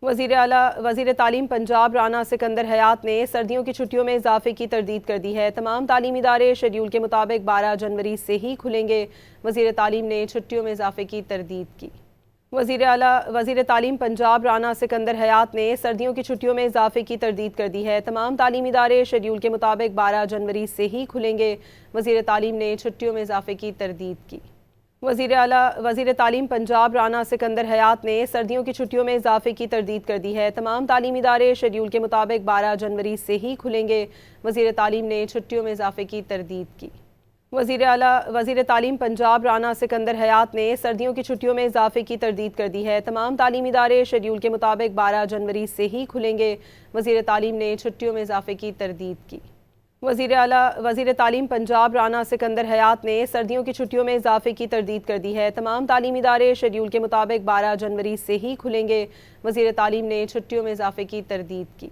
وزیر تعلیم پنجاب رانا سکندر حیات نے سردیوں کی چھٹیوں میں اضافے کی تردید کر دی ہے۔ تمام تعلیمی ادارے شیڈول کے مطابق 12 جنوری سے ہی کھلیں گے۔ وزیر تعلیم نے چھٹیوں میں اضافے کی تردید کی۔ وزیر تعلیم پنجاب رانا سکندر حیات نے سردیوں کی چھٹیوں میں اضافے کی تردید کر دی ہے۔ تمام تعلیمی ادارے شیڈول کے مطابق 12 جنوری سے ہی کھلیں گے۔ وزیر تعلیم نے چھٹیوں میں اضافے کی تردید کی۔ وزیر تعلیم پنجاب رانا سکندر حیات نے سردیوں کی چھٹیوں میں اضافے کی تردید کر دی ہے۔ تمام تعلیمی ادارے شیڈول کے مطابق 12 جنوری سے ہی کھلیں گے۔ وزیر تعلیم نے چھٹیوں میں اضافے کی تردید کی۔ وزیر تعلیم پنجاب رانا سکندر حیات نے سردیوں کی چھٹیوں میں اضافے کی تردید کر دی ہے۔ تمام تعلیمی ادارے شیڈول کے مطابق 12 جنوری سے ہی کھلیں گے۔ وزیر تعلیم نے چھٹیوں میں اضافے کی تردید کی۔ وزیر تعلیم پنجاب رانا سکندر حیات نے سردیوں کی چھٹیوں میں اضافے کی تردید کر دی ہے۔ تمام تعلیمی ادارے شیڈول کے مطابق 12 جنوری سے ہی کھلیں گے۔ وزیر تعلیم نے چھٹیوں میں اضافے کی تردید کی۔